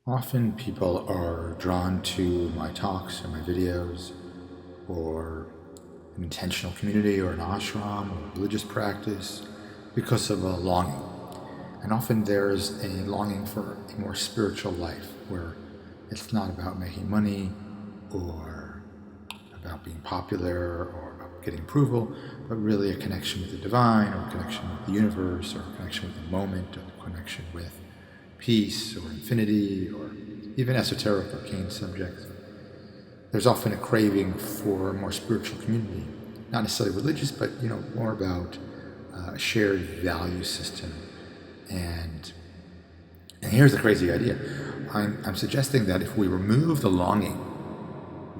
Often people are drawn to my talks or my videos or an intentional community or an ashram or religious practice because of a longing. And often there's a longing for a more spiritual life where it's not about making money or about being popular or about getting approval, but really a connection with the divine or a connection with the universe or a connection with the moment or a connection with peace or infinity or even esoteric arcane subjects. There's often a craving for a more spiritual community, not necessarily religious, but more about a shared value system. And here's the crazy idea. I'm suggesting that if we remove the longing,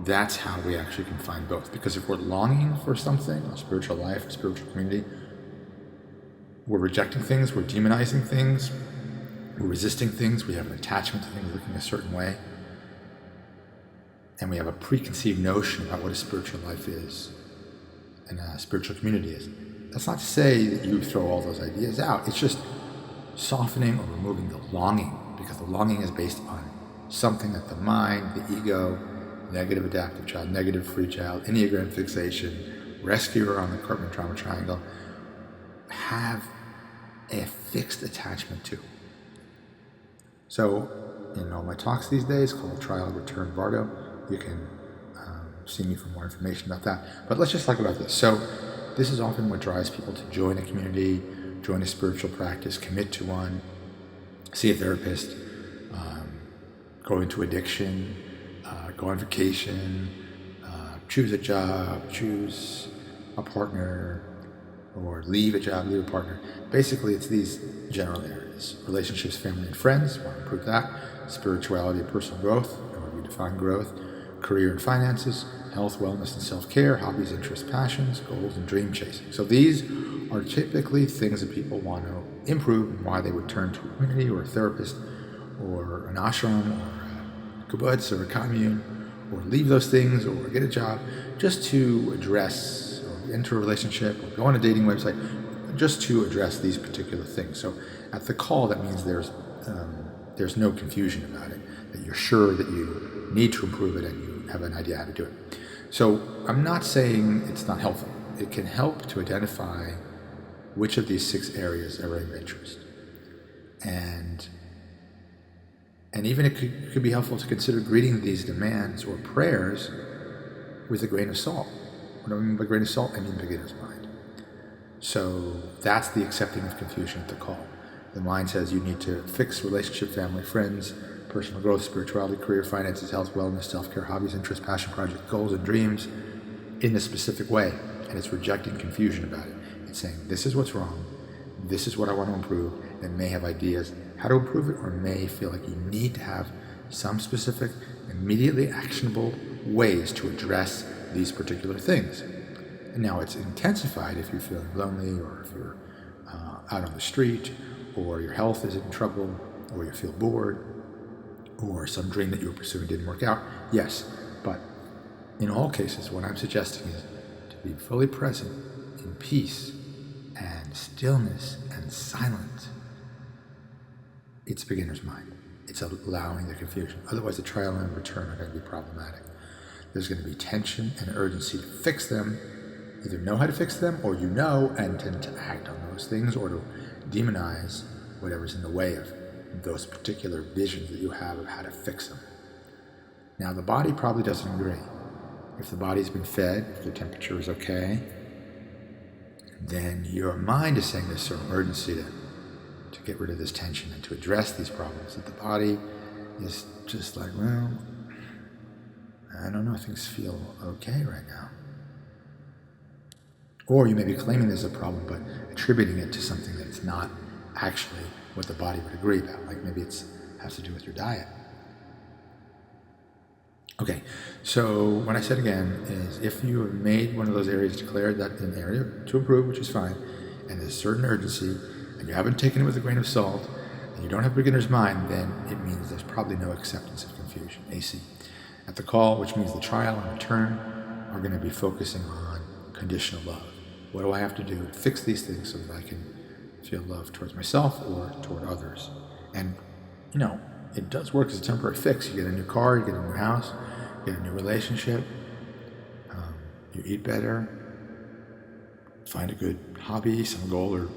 that's how we actually can find both. Because if we're longing for something, a spiritual life, a spiritual community, we're rejecting things, we're demonizing things, we're resisting things, we have an attachment to things looking a certain way, and we have a preconceived notion about what a spiritual life is and a spiritual community is. That's not to say that you throw all those ideas out. It's just softening or removing the longing, because the longing is based on something that the mind, the ego, negative adaptive child, negative free child, Enneagram fixation, rescuer on the Cartman trauma triangle, have a fixed attachment to. So, in all my talks these days called Trial, Return, Bardo, you can see me for more information about that. But let's just talk about this. So, this is often what drives people to join a community, join a spiritual practice, commit to one, see a therapist, go into addiction, go on vacation, choose a job, choose a partner, or leave a job, leave a partner. Basically, it's these general areas: relationships, family, and friends, want to improve that; spirituality and personal growth, however you define growth; career and finances; health, wellness, and self-care; hobbies, interests, passions; goals, and dream chasing. So these are typically things that people want to improve, and why they would turn to a community or a therapist or an ashram or a kibbutz or a commune, or leave those things or get a job, just to address or enter a relationship or go on a dating website, just to address these particular things. So at the call, that means there's no confusion about it, that you're sure that you need to improve it and you have an idea how to do it. So I'm not saying it's not helpful. It can help to identify which of these 6 areas are of interest. And even it could be helpful to consider greeting these demands or prayers with a grain of salt. What do I mean by grain of salt? I mean beginner's mind. So that's the accepting of confusion at the call. The mind says you need to fix relationship, family, friends, personal growth, spirituality, career, finances, health, wellness, self-care, hobbies, interests, passion projects, goals, and dreams in a specific way. And it's rejecting confusion about it. It's saying, this is what's wrong. This is what I want to improve. And may have ideas how to improve it, or may feel like you need to have some specific, immediately actionable ways to address these particular things. And now it's intensified if you're feeling lonely, or if you're out on the street, or your health is in trouble, or you feel bored, or some dream that you were pursuing didn't work out. Yes, but in all cases, what I'm suggesting is to be fully present in peace and stillness and silence. It's beginner's mind. It's allowing the confusion. Otherwise, the trial and return are going to be problematic. There's going to be tension and urgency to fix them. Either know how to fix them, or and tend to act on those things, or to demonize whatever's in the way of those particular visions that you have of how to fix them. Now, the body probably doesn't agree. If the body's been fed, if the temperature is okay, then your mind is saying there's certain urgency to get rid of this tension and to address these problems. That the body is just like, well, I don't know, things feel okay right now. Or you may be claiming there's a problem, but attributing it to something that it's not actually what the body would agree about. Like maybe it has to do with your diet. Okay, so what I said again is, if you have made one of those areas declared that an area to improve, which is fine, and there's certain urgency, and you haven't taken it with a grain of salt, and you don't have beginner's mind, then it means there's probably no acceptance of confusion, AC. At the call, which means the trial and return, are going to be focusing on conditional love. What do I have to do to fix these things so that I can feel love towards myself or toward others? And, it does work as a temporary fix. You get a new car, you get a new house, you get a new relationship, you eat better, find a good hobby, some goal or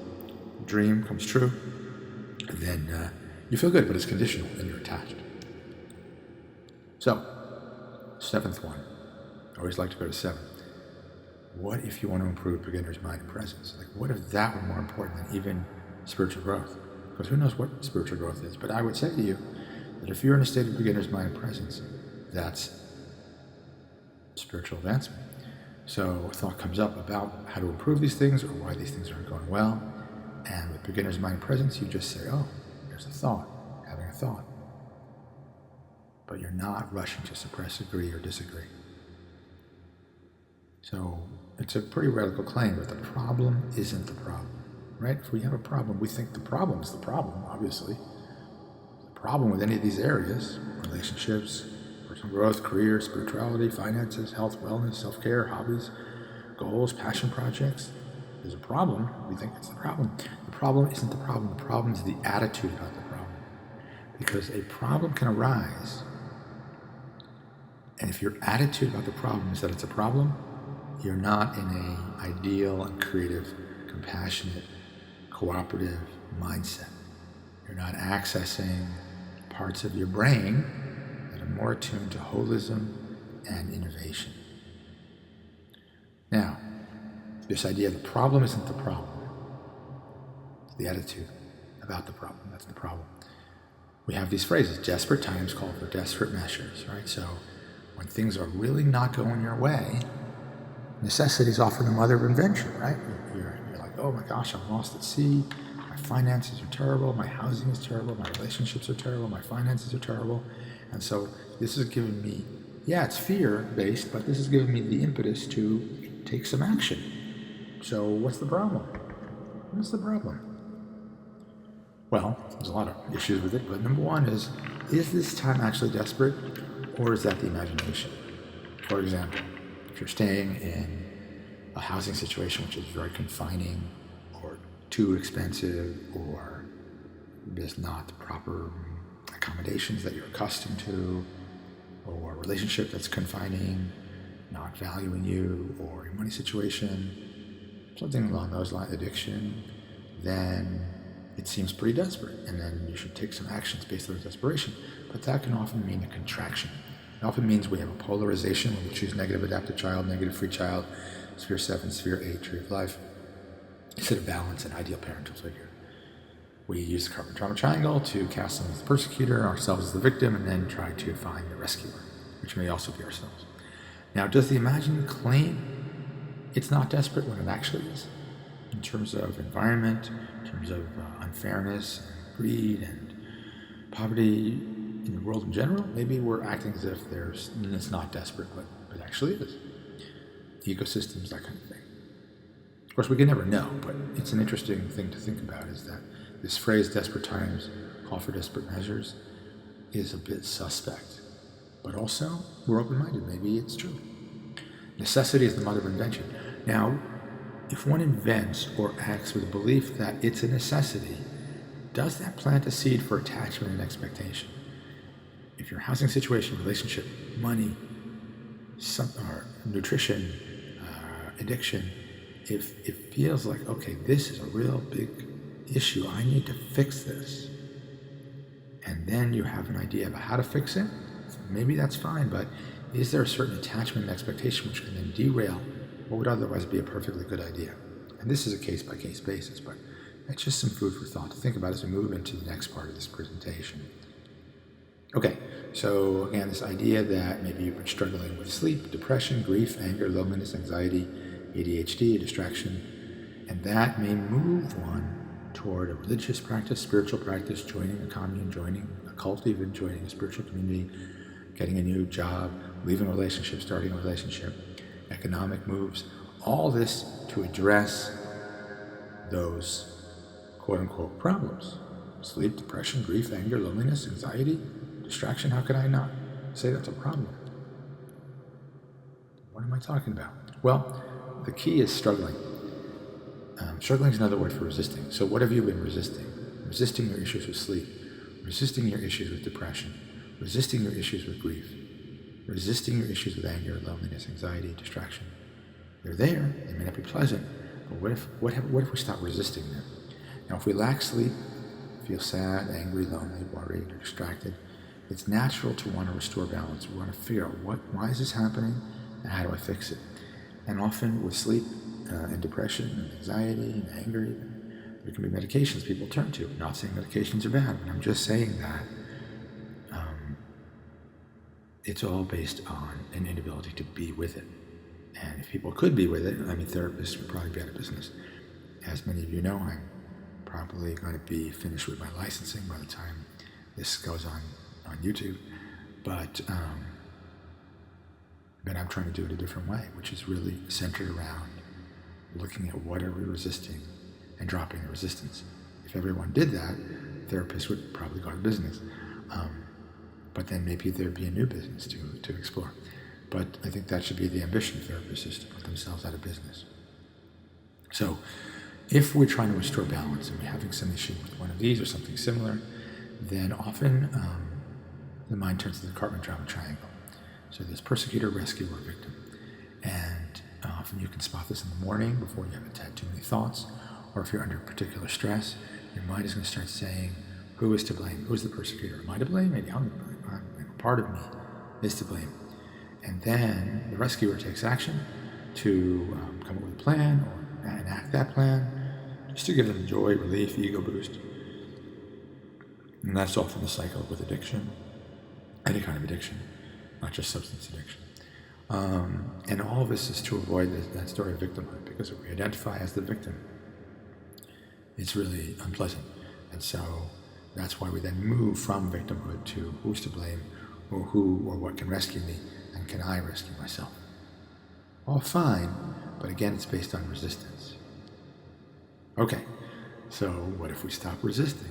dream comes true, and then you feel good, but it's conditional and you're attached. So, seventh one. I always like to go to 7. What if you want to improve beginner's mind and presence? Like, what if that were more important than even spiritual growth? Because who knows what spiritual growth is? But I would say to you that if you're in a state of beginner's mind and presence, that's spiritual advancement. So a thought comes up about how to improve these things or why these things aren't going well. And with beginner's mind and presence, you just say, oh, there's a thought, having a thought. But you're not rushing to suppress, agree, or disagree. So it's a pretty radical claim, but the problem isn't the problem, right? If we have a problem, we think the problem is the problem, obviously. The problem with any of these areas, relationships, personal growth, career, spirituality, finances, health, wellness, self-care, hobbies, goals, passion projects, there's a problem. We think it's the problem. The problem isn't the problem. The problem is the attitude about the problem. Because a problem can arise, and if your attitude about the problem is that it's a problem, you're not in an ideal and creative, compassionate, cooperative mindset. You're not accessing parts of your brain that are more attuned to holism and innovation. Now, this idea the problem isn't the problem. It's the attitude about the problem. That's the problem. We have these phrases, desperate times call for desperate measures, right? So when things are really not going your way, necessity is often the mother of invention, right? You're like, oh my gosh, I'm lost at sea. My finances are terrible. My housing is terrible. My relationships are terrible. My finances are terrible. And so this is giving me, it's fear-based, but this is giving me the impetus to take some action. So what's the problem? What's the problem? Well, there's a lot of issues with it, but number one is this time actually desperate, or is that the imagination? For example, if you're staying in a housing situation which is very confining or too expensive, or there's not the proper accommodations that you're accustomed to, or a relationship that's confining, not valuing you, or a money situation, something along those lines, addiction, then it seems pretty desperate, and then you should take some actions based on desperation. But that can often mean a contraction. It often means we have a polarization when we choose negative adaptive child, negative free child, sphere 7, sphere 8, tree of life, instead of balance and ideal parental figure. We use the karma trauma triangle to cast someone as the persecutor, ourselves as the victim, and then try to find the rescuer, which may also be ourselves. Now, does the imagined claim it's not desperate when it actually is? In terms of environment, in terms of unfairness, and greed, and poverty in the world in general, maybe we're acting as if it's not desperate, but it actually is. Ecosystems, that kind of thing. Of course, we can never know, but it's an interesting thing to think about, is that this phrase, desperate times call for desperate measures, is a bit suspect. But also, we're open-minded. Maybe it's true. Necessity is the mother of invention. Now, if one invents or acts with a belief that it's a necessity, does that plant a seed for attachment and expectation? If your housing situation, relationship, money, or nutrition, addiction, if it feels like, okay, this is a real big issue, I need to fix this, and then you have an idea about how to fix it, maybe that's fine, but is there a certain attachment and expectation which can then derail what would otherwise be a perfectly good idea? And this is a case-by-case basis, but that's just some food for thought to think about as we move into the next part of this presentation. Okay, so again, this idea that maybe you've been struggling with sleep, depression, grief, anger, loneliness, anxiety, ADHD, distraction, and that may move one toward a religious practice, spiritual practice, joining a commune, joining a cult, even joining a spiritual community, getting a new job, leaving a relationship, starting a relationship, economic moves, all this to address those quote-unquote problems. Sleep, depression, grief, anger, loneliness, anxiety, distraction. How can I not say that's a problem? What am I talking about? Well, the key is struggling. Struggling is another word for resisting. So what have you been resisting? Resisting your issues with sleep, resisting your issues with depression, resisting your issues with grief, resisting your issues with anger, loneliness, anxiety, distraction. They're there. They may not be pleasant, but what if we stop resisting them? Now, if we lack sleep, feel sad, angry, lonely, worried, or distracted, it's natural to want to restore balance. We want to figure out why is this happening, and how do I fix it? And often with sleep and depression and anxiety and anger, even, there can be medications people turn to. I'm not saying medications are bad, but I'm just saying that it's all based on an inability to be with it. And if people could be with it, therapists would probably be out of business. As many of you know, I'm probably going to be finished with my licensing by the time this goes on YouTube. But I'm trying to do it a different way, which is really centered around looking at what are we resisting and dropping the resistance. If everyone did that, therapists would probably go out of business. But then maybe there'd be a new business to explore. But I think that should be the ambition of therapists, is to put themselves out of business. So if we're trying to restore balance and we're having some issue with one of these or something similar, then often the mind turns to the Karma-Drama triangle. So there's persecutor, rescuer, victim. And often you can spot this in the morning before you haven't had too many thoughts, or if you're under particular stress, your mind is going to start saying, who is to blame? Who's the persecutor? Am I to blame? Maybe I'm to blame. Part of me is to blame. And then the rescuer takes action to come up with a plan or enact that plan, just to give them joy, relief, ego boost. And that's often the cycle with addiction, any kind of addiction, not just substance addiction. And all of this is to avoid that story of victimhood, because if we identify as the victim, it's really unpleasant. And so that's why we then move from victimhood to who's to blame, or who or what can rescue me, and can I rescue myself? All fine, but again, it's based on resistance. Okay, so what if we stop resisting?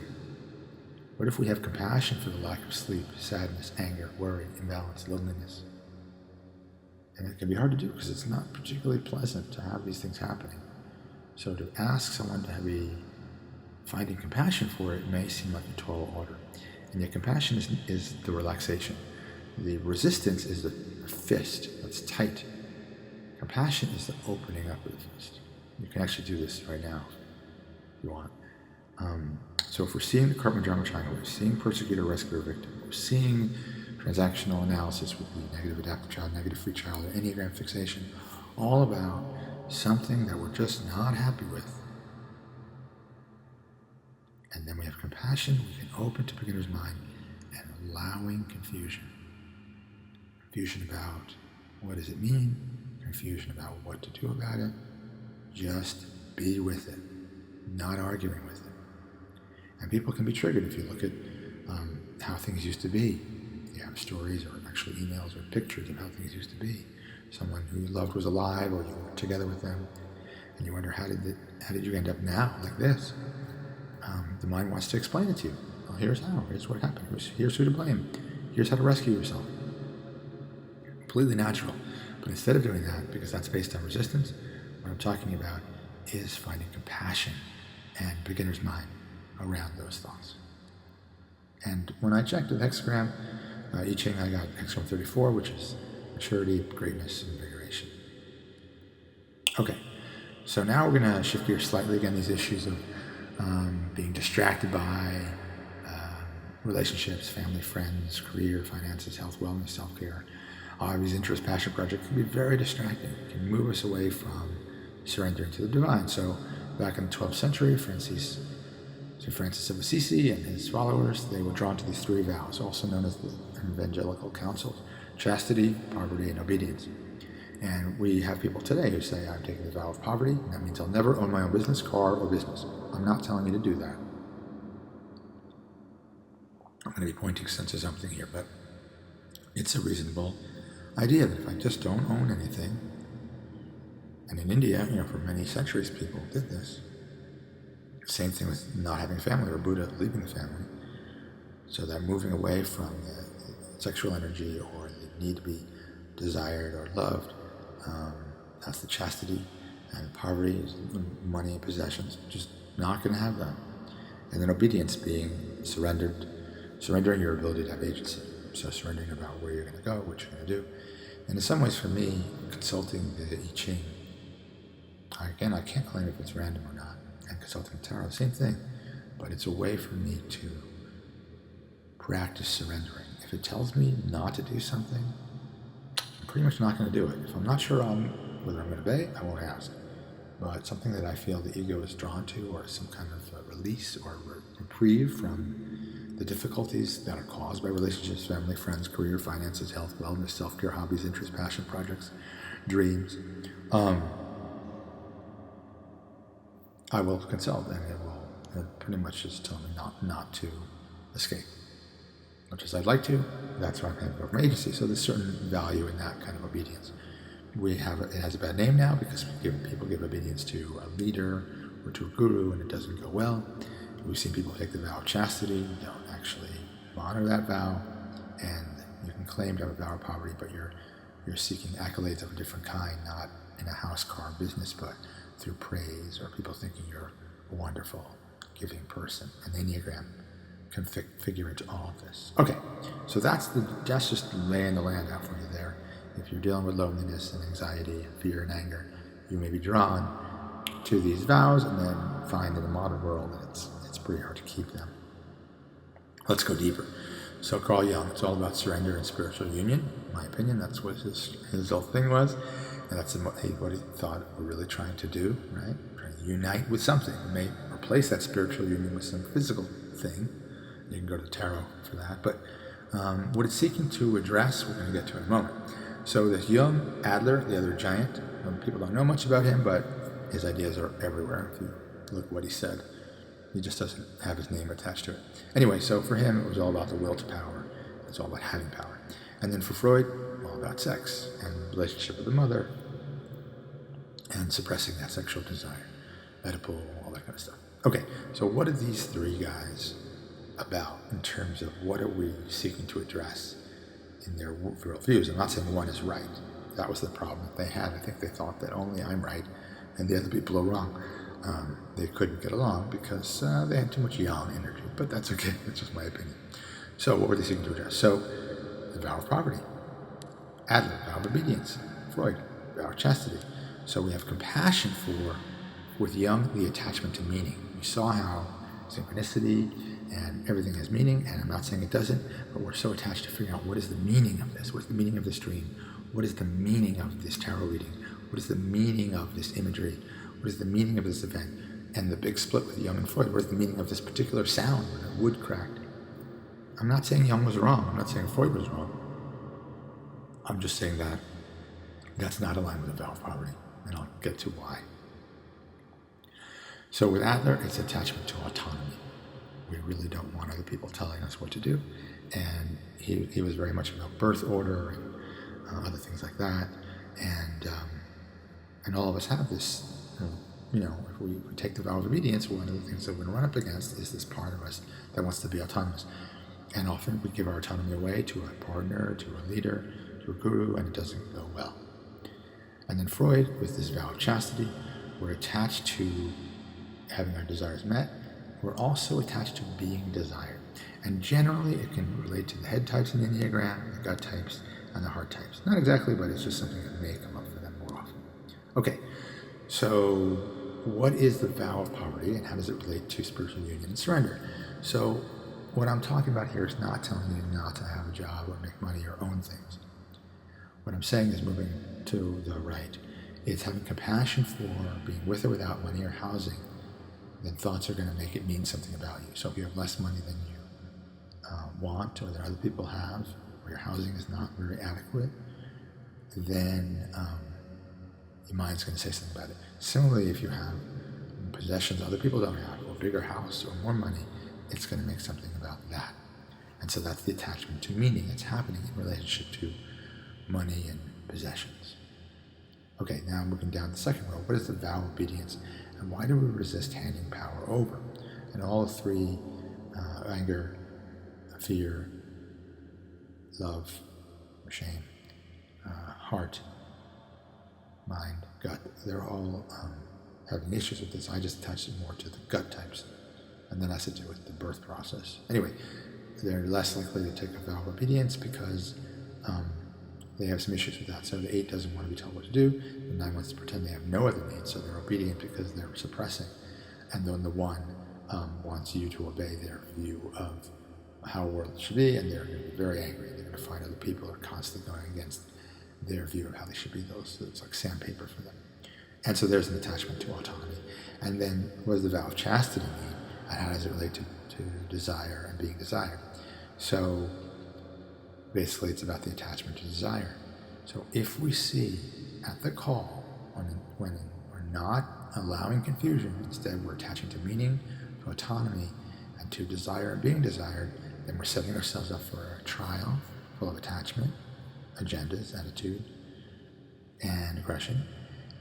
What if we have compassion for the lack of sleep, sadness, anger, worry, imbalance, loneliness? And it can be hard to do because it's not particularly pleasant to have these things happening. So to ask someone to be finding compassion for it may seem like a tall order. And yet compassion is the relaxation. The resistance is the fist that's tight. Compassion is the opening up of the fist. You can actually do this right now if you want. So if we're seeing the Karma-Drama triangle, we're seeing persecutor, rescuer, victim, we're seeing transactional analysis with the negative adaptive child, negative free child, or Enneagram fixation, all about something that we're just not happy with. And then we have compassion, we can open to beginner's mind and allowing confusion. Confusion about what does it mean, confusion about what to do about it. Just be with it, not arguing with it. And people can be triggered if you look at how things used to be. You have stories or actually emails or pictures of how things used to be. Someone who you loved was alive, or you were together with them, and you wonder how did you end up now like this? The mind wants to explain it to you. Well, here's how. Here's what happened. Here's who to blame. Here's how to rescue yourself. Completely natural. But instead of doing that, because that's based on resistance, what I'm talking about is finding compassion and beginner's mind around those thoughts. And when I checked with Hexagram, I Ching, I got Hexagram 34, which is maturity, greatness, and invigoration. Okay, so now we're going to shift gears slightly. Again, these issues of being distracted by relationships, family, friends, career, finances, health, wellness, self-care, hobbies, interests, passion projects can be very distracting. It can move us away from surrendering to the divine. So back in the 12th century, St. Francis of Assisi and his followers, they were drawn to these three vows, also known as the evangelical counsels: chastity, poverty, and obedience. And we have people today who say, I'm taking the vow of poverty, and that means I'll never own my own business, car, or business. I'm not telling you to do that. I'm going to be pointing sense to something here, but it's a reasonable idea that if I just don't own anything, and in India, for many centuries people did this. Same thing with not having a family, or Buddha leaving the family. So that moving away from the sexual energy or the need to be desired or loved, that's the chastity. And poverty is money and possessions. Just not going to have that. And then obedience, being surrendered surrendering your ability to have agency. So surrendering about where you're going to go, what you're going to do. And in some ways, for me, consulting the I Ching, again, I can't claim if it's random or not, and consulting the tarot, same thing, but it's a way for me to practice surrendering. If it tells me not to do something, I'm pretty much not going to do it. If I'm not sure whether I'm going to obey, I won't ask. But something that I feel the ego is drawn to, or some kind of release or reprieve from the difficulties that are caused by relationships, family, friends, career, finances, health, wellness, self-care, hobbies, interests, passion, projects, dreams, I will consult, and it pretty much just tell me not to escape. Much as I'd like to, that's why I'm having government agency. So there's certain value in that kind of obedience. It has a bad name now because people give obedience to a leader or to a guru, and it doesn't go well. We've seen people take the vow of chastity, don't actually honor that vow, and you can claim to have a vow of poverty, but you're seeking accolades of a different kind, not in a house, car, business, but through praise or people thinking you're a wonderful, giving person. And the Enneagram can figure into all of this. Okay, so that's just laying the land out for you there. If you're dealing with loneliness and anxiety and fear and anger, you may be drawn to these vows and then find in the modern world that it's pretty hard to keep them. Let's go deeper. So Carl Jung, it's all about surrender and spiritual union. In my opinion, that's what his whole thing was. And that's what he thought we're really trying to do, right? Trying to unite with something. We may replace that spiritual union with some physical thing. You can go to the tarot for that. But what it's seeking to address, we're going to get to in a moment. So this Jung, Adler, the other giant, people don't know much about him, but his ideas are everywhere. If you look at what he said, he just doesn't have his name attached to it. Anyway, so for him, it was all about the will to power. It's all about having power. And then for Freud, all about sex and relationship with the mother and suppressing that sexual desire, Oedipal, all that kind of stuff. Okay, so what are these three guys about in terms of what are we seeking to address in their worldviews? I'm not saying one is right. That was the problem that they had. I think they thought that only I'm right and the other people are wrong. They couldn't get along because they had too much yang energy, but that's okay. That's just my opinion. So what were they seeking to address? So the vow of poverty, Adler, vow of obedience, Freud, vow of chastity. So we have compassion with Jung, the attachment to meaning. We saw how synchronicity and everything has meaning, and I'm not saying it doesn't, but we're so attached to figuring out what is the meaning of this, what's the meaning of this dream, what is the meaning of this tarot reading, what is the meaning of this imagery, what is the meaning of this event, and the big split with Jung and Freud, what is the meaning of this particular sound when a wood cracked. I'm not saying Jung was wrong, I'm not saying Freud was wrong, I'm just saying that that's not aligned with the vow of poverty, and I'll get to why. So with Adler, it's attachment to autonomy. We really don't want other people telling us what to do, and he was very much about birth order and other things like that, and all of us have this. If we take the vow of obedience, one of the things that we're going to run up against is this part of us that wants to be autonomous, and often we give our autonomy away to a partner, to a leader, to a guru, and it doesn't go well. And then Freud, with this vow of chastity, we're attached to having our desires met. We're also attached to being desired. And generally, it can relate to the head types in the Enneagram, the gut types, and the heart types. Not exactly, but it's just something that may come up for them more often. Okay, so what is the vow of poverty, and how does it relate to spiritual union and surrender? So what I'm talking about here is not telling you not to have a job or make money or own things. What I'm saying is moving to the right. It's having compassion for being with or without money or housing. Then thoughts are going to make it mean something about you. So if you have less money than you want, or that other people have, or your housing is not very adequate, then your mind's going to say something about it. Similarly, if you have possessions other people don't have, or a bigger house, or more money, it's going to make something about that. And so that's the attachment to meaning that's happening in relationship to money and possessions. Okay, now moving down the second row. What is the vow of obedience? And why do we resist handing power over? And all three, anger, fear, love, or shame, heart, mind, gut, they're all having issues with this. I just attached it more to the gut types, and then has to do with the birth process. Anyway, they're less likely to take a vow of obedience because they have some issues with that. So the 8 doesn't want to be told what to do. The 9 wants to pretend they have no other needs, so they're obedient because they're suppressing. And then the 1 wants you to obey their view of how a world should be, and they're going to be very angry. They're going to find other people who are constantly going against their view of how they should be. It's like sandpaper for them. And so there's an attachment to autonomy. And then what does the vow of chastity mean? And how does it relate to desire and being desired? So basically it's about the attachment to desire. So if we see at the call, when we're not allowing confusion, instead we're attaching to meaning, to autonomy, and to desire and being desired, then we're setting ourselves up for a trial full of attachment, agendas, attitude, and aggression.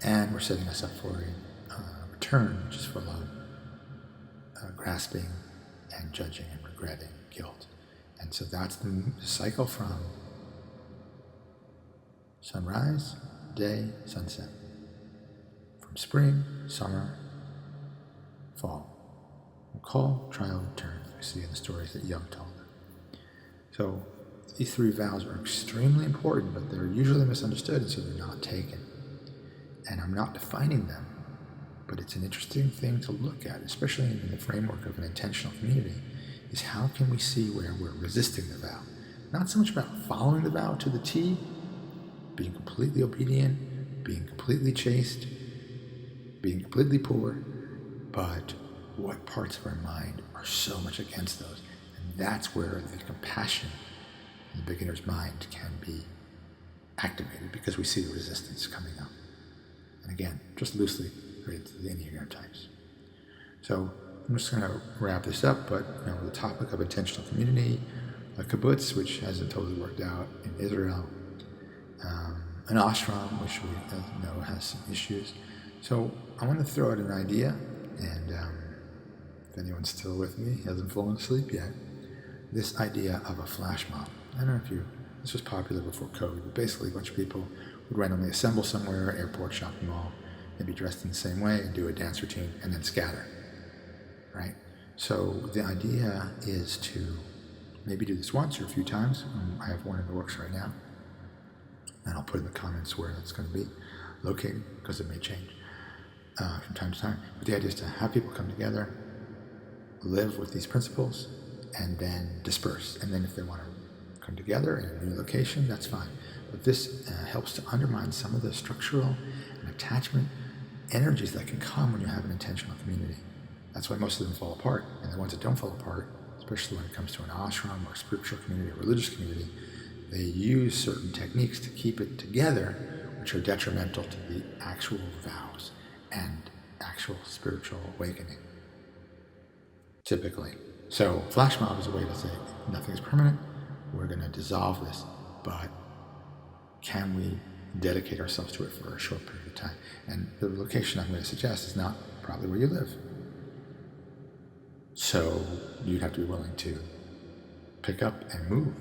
And we're setting us up for a return, which is full of grasping and judging and regretting, guilt. And so that's the cycle from sunrise, day, sunset. From spring, summer, fall. Call, trial, return. We see in the stories that Young told. So these 3 vows are extremely important, but they're usually misunderstood, and so they're not taken. And I'm not defining them, but it's an interesting thing to look at, especially in the framework of an intentional community, is how can we see where we're resisting the vow? Not so much about following the vow to the T, being completely obedient, being completely chaste, being completely poor, but what parts of our mind are so much against those. And that's where the compassion in the beginner's mind can be activated, because we see the resistance coming up. And again, just loosely related to the Enneagram types. So I'm just going to wrap this up, but the topic of intentional community, a kibbutz, which hasn't totally worked out in Israel, an ashram, which we know has some issues. So I want to throw out an idea, and if anyone's still with me, hasn't fallen asleep yet, this idea of a flash mob. I don't know if this was popular before COVID, but basically a bunch of people would randomly assemble somewhere, airport, shopping mall, maybe dressed in the same way, and do a dance routine, and then scatter, right? So the idea is to maybe do this once or a few times. I have one in the works right now, and I'll put in the comments where that's going to be located, because it may change from time to time. But the idea is to have people come together, live with these principles, and then disperse. And then if they want to come together in a new location, that's fine. But this helps to undermine some of the structural and attachment energies that can come when you have an intentional community. That's why most of them fall apart. And the ones that don't fall apart, especially when it comes to an ashram or a spiritual community or religious community, they use certain techniques to keep it together, which are detrimental to the actual vows and actual spiritual awakening, typically. So flash mob is a way to say nothing is permanent, we're going to dissolve this, but can we dedicate ourselves to it for a short period of time? And the location I'm going to suggest is not probably where you live. So you'd have to be willing to pick up and move.